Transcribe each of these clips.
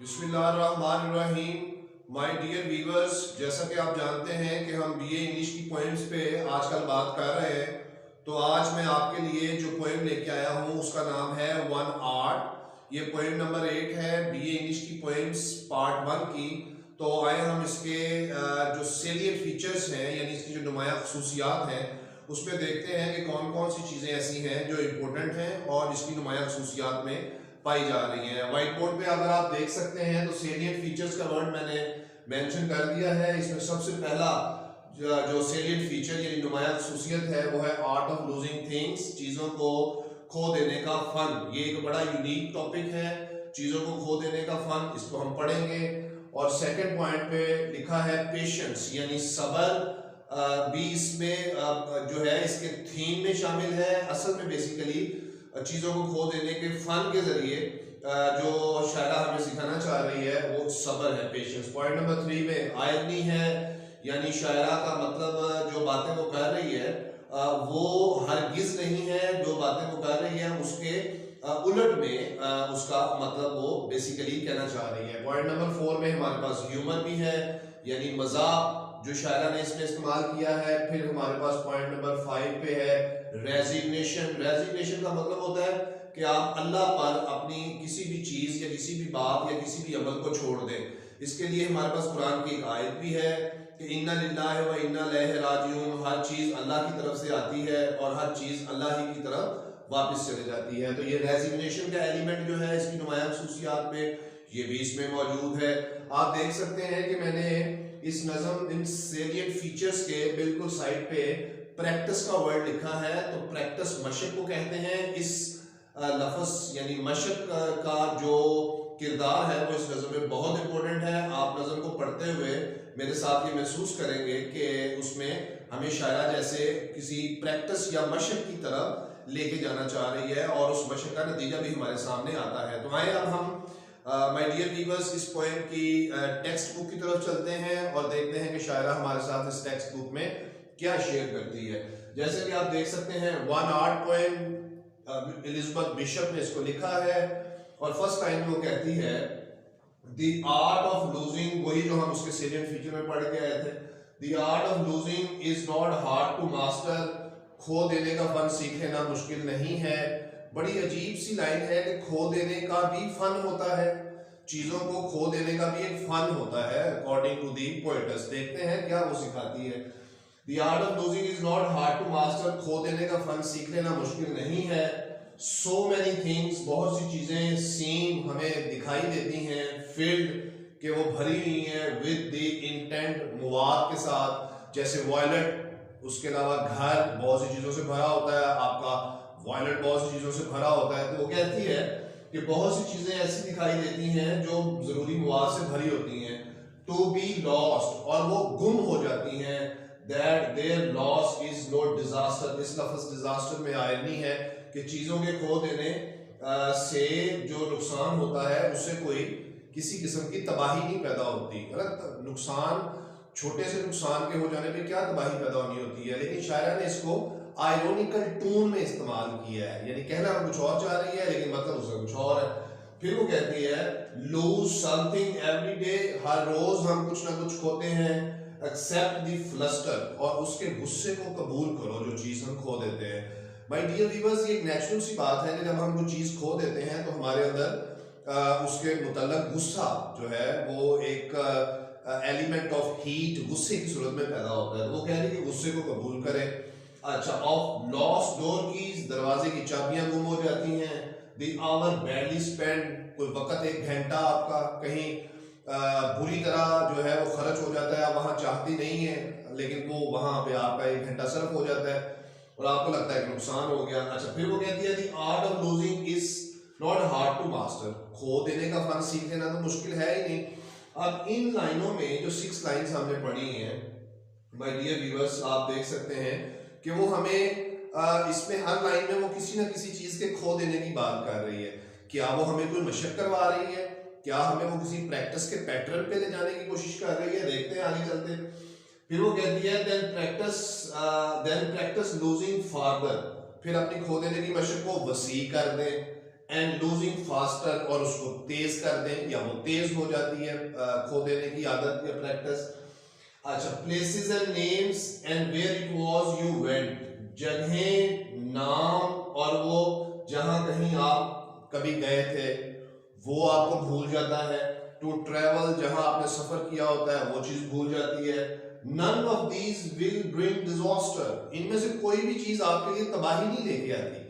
बिस्मिल्लाहिर्रहमानिर्रहीम। My dear viewers, जैसा कि आप जानते हैं कि हम बीए इंग्लिश की पोएम्स पे आजकल बात कर रहे हैं, तो आज मैं आपके लिए जो पोएम लेके आया हूँ उसका नाम है वन आर्ट। ये पोएम नंबर 8 है बीए इंग्लिश की पोएम्स पार्ट 1 की। तो आए हम इसके जो सेलिएंट फीचर्स हैं यानी इसकी जो नुमाया खसूसियात हैं उसमें देखते हैं कि कौन कौन सी चीज़ें ऐसी हैं जो इम्पोर्टेंट हैं और इसकी नुमाया खसूसियात में पाई जा रही है। व्हाइट बोर्ड पे अगर आप देख सकते हैं तो सेलिएंट फीचर्स का वर्ड मैंने मेंशन कर दिया है। इसमें सबसे पहला जो सेलिएंट फीचर यानी नुमाया खसूसियत है वो है आर्ट ऑफ लूजिंग थिंग्स, चीज़ों को खो देने का फन। ये एक बड़ा यूनिक टॉपिक है, चीज़ों को खो देने का फन, इसको हम पढ़ेंगे। और सेकंड पॉइंट पे लिखा है पेशेंस यानी सबर भी इसमें जो है इसके थीम में शामिल है। असल में बेसिकली चीज़ों को खो देने के फन के जरिए जो शायरा हमें सिखाना चाह रही है वो सबर है, पेशेंस। पॉइंट नंबर 3 में आयरनी है यानी शायरा का मतलब जो बातें वो कर रही है वो हरगिज नहीं है, जो बातें वो कर रही है उसके उलट में उसका मतलब वो बेसिकली कहना चाह रही है। पॉइंट नंबर 4 में हमारे पास ह्यूमर भी है यानी मजाक जो शायरा ने इसमें इस्तेमाल किया है। फिर हमारे पास पॉइंट नंबर 5 पे है रेजिग्नेशन। रेजिग्नेशन का मतलब होता है कि आप अल्लाह पर अपनी किसी भी चीज़ या किसी भी बात या किसी भी अमल को छोड़ दें। इसके लिए हमारे पास कुरान की एक आयत भी है कि इन्ना लिल्लाहि व इन्ना इलैहि राजिऊन, हर चीज़ अल्लाह की तरफ से आती है और हर चीज़ अल्लाह ही की तरफ वापस चले जाती है। तो ये रेजिग्नेशन का एलिमेंट जो है इसकी नुमाया खसूसियात में ये भी इसमें मौजूद है। आप देख सकते हैं कि मैंने इस नज़म इन सेलिएंट फीचर्स के बिल्कुल साइड पे प्रैक्टिस का वर्ड लिखा है। तो प्रैक्टिस मशक को कहते हैं। इस लफ्ज़ यानी मशक का जो किरदार है वो इस नज़म में बहुत इंपॉर्टेंट है। आप नज़म को पढ़ते हुए मेरे साथ ये महसूस करेंगे कि उसमें हमें शायरा जैसे किसी प्रैक्टिस या मशक की तरफ लेके जाना चाह रही है और उस मशक का नतीजा भी हमारे सामने आता है। तो आइए अब हम माय डियर व्यूअर्स इस पोएम की टेक्स्ट बुक की तरफ चलते हैं और देखते हैं कि शायरा हमारे साथ इस टेक्स्ट बुक में क्या शेयर करती है। जैसे कि आप देख सकते हैं one art poem, Elizabeth bishop ने इसको लिखा है और फर्स्ट लाइन में वो कहती है द आर्ट ऑफ लूजिंग, वही जो हम उसके सेलिएंट फीचर में पढ़ के आए थे। The art of losing is not hard to master, खो देने का फन सीख लेना मुश्किल नहीं है। बड़ी अजीब सी लाइन है कि खो देने का भी फन होता है, चीजों को खो देने का भी एक फन होता है अकॉर्डिंग टू दी पोएटस। देखते हैं क्या वो सिखाती है। The art of losing is not hard to master, खो देने का फन सीख लेना मुश्किल नहीं है। So many things, बहुत सी चीजें seem हमें दिखाई देती हैं, filled कि वो भरी हुई हैं with the intent, मुवाद के साथ। जैसे वॉयलेट, उसके अलावा घर बहुत सी चीजों से भरा होता है, आपका वॉयलेट बहुत सी चीजों से भरा होता है। तो वो कहती है कि बहुत सी चीजें ऐसी दिखाई देती हैं जो जरूरी मुवाद से भरी होती हैं। टू बी लॉस्ट, और वो गुम हो जाती हैं। That their loss is not disaster, इस लफ्ज़ डिजास्टर में आयरनी है कि चीज़ों के खो देने से जो नुकसान होता है उससे कोई किसी किस्म की तबाही नहीं पैदा होती। नुकसान, छोटे से नुकसान के हो जाने पे क्या तबाही पैदा होनी होती है, लेकिन शायरा ने इसको आयरोनिकल टून में इस्तेमाल किया है, यानी कहना कुछ और चाह रही है लेकिन मतलब उसका कुछ और है। फिर वो कहती है लूज समथिंग एवरी डे, हर रोज हम कुछ ना कुछ खोते हैं। एक्सेप्ट द फ्लस्टर, और उसके गुस्से को कबूल करो जो चीज़ हम खो देते हैं। माय डियर व्यूअर्स, ये एक नेचुरल सी बात है कि जब हम कोई चीज़ खो देते हैं तो हमारे अंदर उसके मुतल्लक गुस्सा जो है वो एक एलिमेंट ऑफ हीट गुस्से की सूरत में पैदा होता है। तो वो कह रही है कि गुस्से को कबूल करें। अच्छा, ऑफ लॉस्ट डोर कीज, दरवाजे की चाबियां गुम हो जाती हैं। द आवर बैडली स्पेंड, कोई वक्त एक घंटा आपका कहीं बुरी तरह जो है वो खर्च हो जाता है, वहां चाहती नहीं है लेकिन वो वहां पे आपका एक घंटा सर्फ हो जाता है और आपको लगता है कि नुकसान हो गया। अच्छा, फिर वो कहती है the art of losing is not hard to master, खो देने का फन सीख लेना तो मुश्किल है ही नहीं। अब इन लाइनों में जो 6 लाइन्स हमने पढ़ी हैं माय डियर व्यूअर्स, आप देख सकते हैं कि वो हमें इसमें हर लाइन में वो किसी ना किसी चीज के खो देने की बात कर रही है। क्या वो हमें कोई मशक करवा रही है, क्या हमें वो किसी प्रैक्टिस के पैटर्न पे ले जाने की कोशिश कर रही है, देखते हैं आगे चलते। फिर वो कहती है देन प्रैक्टिस लूजिंग फार्दर, फिर अपनी खो देने की मशक को वसी कर दें। एंड लूजिंग फास्टर, और उसको तेज कर दें या वो तेज हो जाती है खो देने की आदत या प्रैक्टिस। अच्छा, places and names and where it was you went, जगहें, नाम और वो जहां कहीं आप कभी गए थे वो आपको भूल जाता है। टू ट्रेवल, जहां आपने सफर किया होता है वो चीज भूल जाती है। None of these will bring disaster, इनमें से कोई भी चीज आपके लिए तबाही नहीं लेके आती।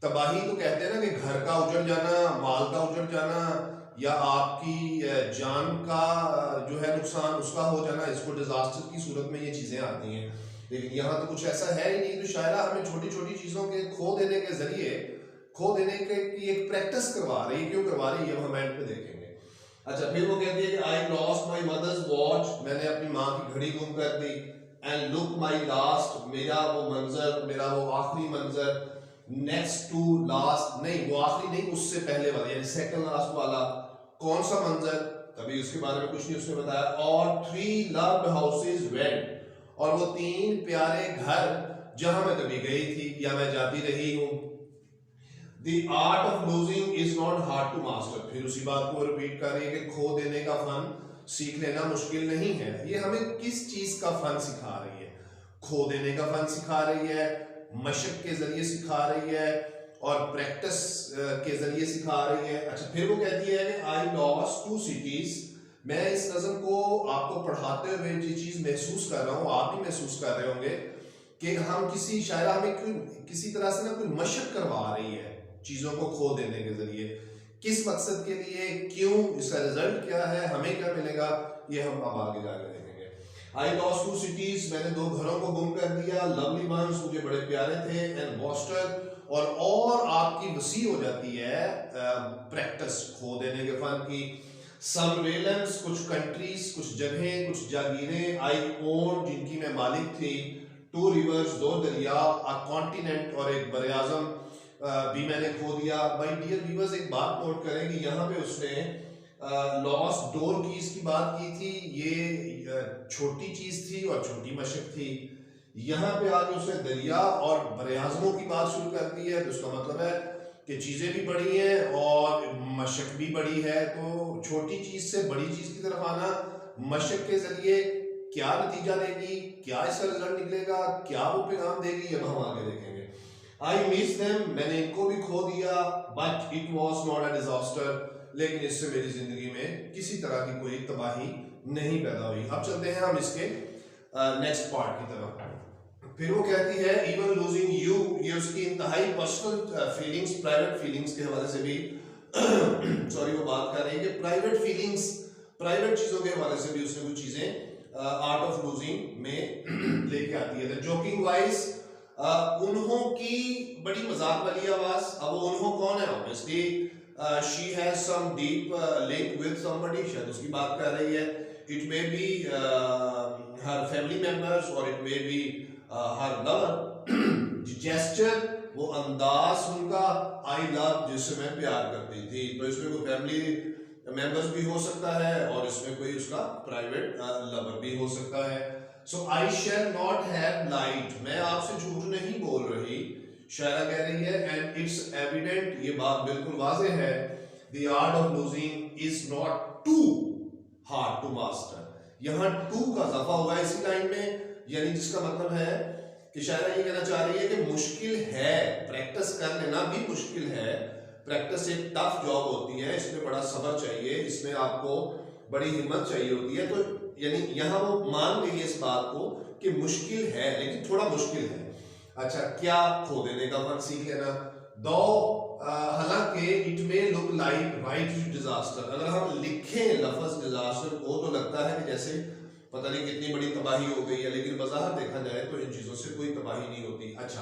तबाही तो कहते हैं ना कि घर का उजड़ जाना, माल का उजड़ जाना, या आपकी जान का जो है नुकसान उसका हो जाना, इसको डिजास्टर की सूरत में ये चीजें आती हैं। लेकिन यहाँ तो कुछ ऐसा है ही नहीं। तो शायरा हमें छोटी छोटी चीजों के खो देने के जरिए खो देने के की एक प्रैक्टिस करवा रही है। क्यों करवा रही है, हम एंड पे देखेंगे। अच्छा, फिर वो कहती है कि I lost my mother's watch, मैंने अपनी माँ की घड़ी गुम कर दी। एंड लुक माई लास्ट, मेरा वो मंजर, मेरा वो आखिरी मंजर। नेक्स्ट टू लास्ट, नहीं वो आखिरी नहीं, उससे पहले वाला यानी सेकंड लास्ट वाला। कौन सा मंजर, कभी उसके बारे में कुछ नहीं उसने बताया। और 3 लव्ड हाउसेस वेंट, और वो 3 प्यारे घर जहां मैं कभी गई थी या मैं जाती रही हूं। The art of losing is not hard to master, फिर उसी बात को रिपीट कर रही है कि खो देने का फन सीख लेना मुश्किल नहीं है। ये हमें किस चीज का फन सिखा रही है, खो देने का फन सिखा रही है, मशक के जरिए सिखा रही है और प्रैक्टिस के जरिए सिखा रही है। अच्छा, फिर वो कहती है कि आई लॉस्ट 2 cities, मैं इस नज़म को आपको पढ़ाते हुए ये चीज महसूस कर रहा हूँ, आप भी महसूस कर रहे होंगे कि हम किसी शायरा हमें किसी तरह से ना कोई मशक करवा रही है चीजों को खो देने के जरिए। किस मकसद के लिए, क्यों, इसका रिजल्ट क्या है, हमें क्या मिलेगा, ये हम अब आगे जाकर देखेंगे। आई लॉस्ट 2 cities, मैंने 2 घरों को गुम कर दिया। लवली वंस, मुझे बड़े प्यारे थे। एंड वॉस्टर, और आपकी वसी हो जाती है प्रैक्टिस खो देने के फन की। सम रेलम्स, कुछ कंट्रीज, कुछ जगहें, कुछ जागीरें। आई ओन, जिनकी मैं मालिक थी। 2 रिवर्स, 2 दरिया। अ कॉन्टिनेंट, और एक बरआज़म भी मैंने खो दिया। माय डियर व्यूअर्स, एक बात नोट करें कि यहाँ पे उसने लॉस्ट डोर कीज की बात की थी। ये छोटी चीज थी और छोटी मशक थी। यहाँ पे आगे उसने दरिया और बरआज़मों की बात शुरू कर दी है, तो उसका मतलब है कि चीजें भी बड़ी हैं और मशक भी बड़ी है। तो छोटी चीज से बड़ी चीज की तरफ आना मशक के जरिए क्या नतीजा देगी, क्या इसका रिजल्ट निकलेगा, क्या वो पैगाम देगी, अब हम आगे देखेंगे। आई मिस देम, मैंने इनको भी खो दिया। But it was not a disaster, लेकिन इससे मेरी जिंदगी में किसी तरह की कोई तबाही नहीं पैदा हुई। अब चलते हैं हम इसके नेक्स्ट पार्ट की तरफ। फिर वो कहती है इवन लूजिंग यू, ये उसकी इंतहाई पर्सनल फीलिंग्स, प्राइवेट फीलिंग्स के हवाले से भी सॉरी वो बात कर रही है कि प्राइवेट फीलिंग्स, प्राइवेट चीजों के हवाले से भी उसने कुछ चीजें आर्ट ऑफ लूजिंग में लेके आती है। जोकिंग वाइज, उन्हों की बड़ी मजाक वाली आवाज। अब वो उन्हों कौन है, obviously she has some deep link with somebody, शायद उसकी बात कर रही है। It may be her family members और it may be her lover. Gesture, वो अंदाज उनका, आई लव, जिससे मैं प्यार करती थी। तो इसमें कोई फैमिली मेंबर्स भी हो सकता है और इसमें कोई उसका प्राइवेट लवर भी हो सकता है। सो आई शैल नॉट हैव लाइड, मैं आपसे झूठ नहीं बोल रही, शायरा कह रही है। एंड इट्स एविडेंट, ये बात बिल्कुल वाज़ेह है, the art of losing is not too hard to master. यहाँ टू का इजाफा हुआ है इसी लाइन में, यानी जिसका मतलब है कि शायरा ये कहना चाह रही है कि मुश्किल है, प्रैक्टिस कर लेना भी मुश्किल है। प्रैक्टिस एक टफ जॉब होती है, इसमें बड़ा सब्र चाहिए, इसमें आपको बड़ी हिम्मत चाहिए होती है। तो यानी यहाँ वो मान गई है इस बात को कि मुश्किल है, लेकिन थोड़ा मुश्किल है। अच्छा, क्या खो देने का फन सीख लेना। दो हालांकि it may look like right disaster, अगर हम लिखें लफ्ज डिजास्टर को तो लगता है कि जैसे पता नहीं कितनी बड़ी तबाही हो गई है, लेकिन बज़ाहिर देखा जाए तो इन चीजों से कोई तबाही नहीं होती। अच्छा,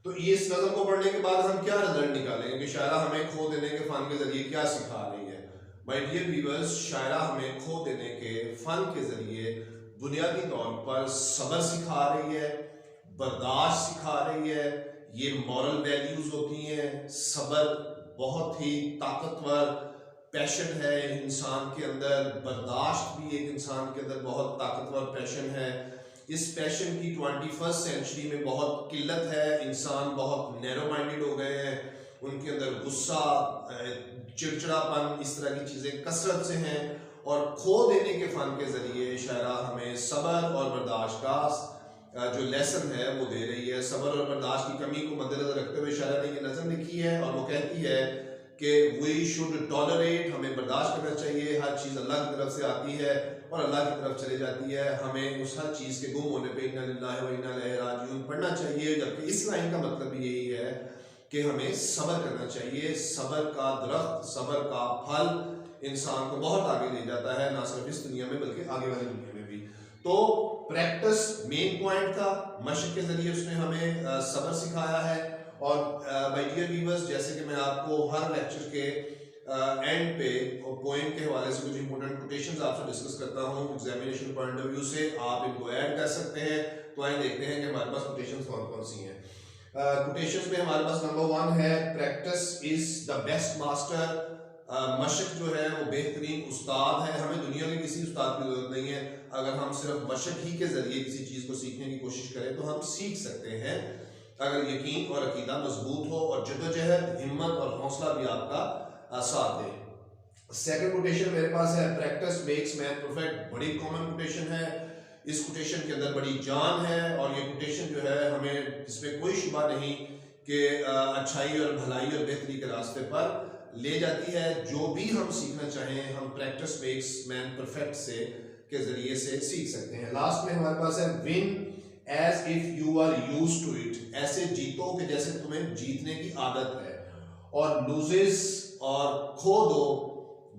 तो ये इस नज़म को पढ़ने के बाद हम क्या रिजल्ट निकालेंगे कि शायरा हमें खो देने के फन के जरिए क्या सिखा रही है। माय डियर व्यूअर्स, शायरा हमें खो देने के फन के जरिए बुनियादी तौर पर सब्र सिखा रही है, बर्दाश्त सिखा रही है। ये मॉरल वैल्यूज होती हैं। सब्र बहुत ही ताकतवर पैशन है इंसान के अंदर, बर्दाश्त भी एक इंसान के अंदर बहुत ताकतवर पैशन है। इस पैशन की 21st सेंचुरी में बहुत किल्लत है, इंसान बहुत नैरो माइंडेड हो गए हैं उनके अंदर गुस्सा, चिड़चिड़ापन, इस तरह की चीज़ें कसरत से हैं। और खो देने के फ़न के ज़रिए शायरा हमें सब्र और बर्दाश्त का जो लेसन है वो दे रही है। सब्र और बर्दाश्त की कमी को मद्देनजर रखते हुए शायरा ने ये नज़म लिखी है और वो कहती है कि वी शुड टॉलरेट, हमें बर्दाश्त करना चाहिए। हर चीज़ अल्लाह की तरफ से आती है और अल्लाह की तरफ चली जाती है। हमें उस हर चीज़ के गुम होने पे इन्ना लिल्लाहि व इन्ना इलैहि राजिऊन पढ़ना चाहिए। जबकि इस लाइन का मतलब भी यही है कि हमें सब्र करना चाहिए। सब्र का दरख्त, सब्र का फल इंसान को बहुत आगे ले जाता है, ना सिर्फ इस दुनिया में बल्कि आगे वाली दुनिया में भी। तो प्रैक्टिस मेन पॉइंट था, मशक के जरिए उसने हमें सब्र सिखाया है। और माय डियर व्यूअर्स, जैसे कि मैं आपको हर लेक्चर के एंड पे पोएम के हवाले से कुछ इंपॉर्टेंट कोटेशंस आपसे डिस्कस करता हूँ एग्जामिनेशन पॉइंट ऑफ व्यू से, आप इनको ऐड कर सकते हैं। तो आइए देखते हैं कि हमारे पास कोटेशंस कौन कौन सी हैं। कोटेशंस में हमारे पास नंबर 1 है, practice is the best master. मशक जो है वो बेहतरीन उस्ताद है। हमें दुनिया के किसी उस्ताद की जरूरत नहीं है। अगर हम सिर्फ मशक ही के जरिए किसी चीज़ को सीखने की कोशिश करें तो हम सीख सकते हैं, अगर यकीन और अकीदा मजबूत हो और जद्दोजहद, हिम्मत और हौसला भी आपका साथ दे। सेकंड कोटेशन मेरे पास है, प्रैक्टिस मेक्स मैन परफेक्ट। बड़ी कॉमन कोटेशन है, इस कोटेशन के अंदर बड़ी जान है और ये कोटेशन जो है हमें इसमें कोई शुबा नहीं कि अच्छाई और भलाई और बेहतरी के रास्ते पर ले जाती है। जो भी हम सीखना चाहें हम प्रैक्टिस मेक्स मैन परफेक्ट से के जरिए से सीख सकते हैं। लास्ट में हमारे पास है, win as if you are used to it. ऐसे जीतो कि जैसे तुम्हें जीतने की आदत है। और लूजेस, और खो दो,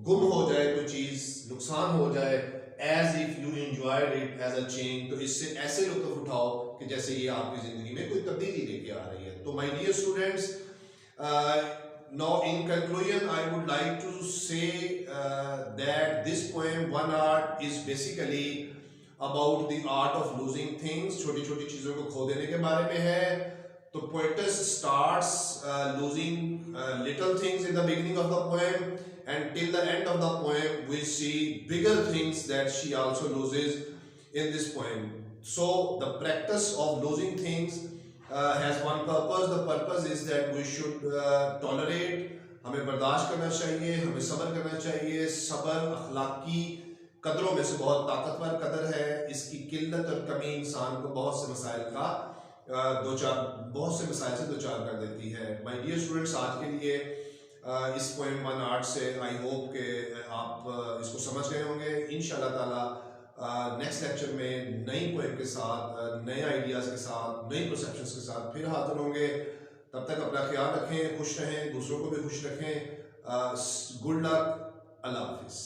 गुम हो जाए कोई चीज, नुकसान हो जाए, as if you enjoyed it as a change, तो इससे ऐसे लुत्फ उठाओ कि जैसे ये आपकी जिंदगी में कोई तब्दीली लेके आ रही है। तो my dear students, now in conclusion I would like to say that this poem One Art is basically about the art of losing things। छोटी छोटी चीजों को खो देने के बारे में है। तो poetess starts losing little things in the beginning of the poem, and till the end of the poem we see bigger things that she also loses in this poem. So the practice of losing things has one purpose. The purpose is that we should tolerate, हमें बर्दाश्त करना चाहिए, हमें सब्र करना चाहिए। सब्र अखलाकी कदरों में से बहुत ताकतवर कदर है। इसकी किल्लत और कमी इंसान को बहुत से मसाइल से दो चार कर देती है। माय डियर स्टूडेंट्स, आज के लिए इस पोएम वन आर्ट से आई होप कि आप इसको समझ गए होंगे। इंशाल्लाह ताला नेक्स्ट लेक्चर में नई पोएम के साथ, नए आइडियाज़ के साथ, नई परसेप्शंस के साथ फिर हाजिर होंगे। तब तक अपना ख्याल रखें, खुश रहें, दूसरों को भी खुश रखें। गुड लक, अल्लाह हाफिज़।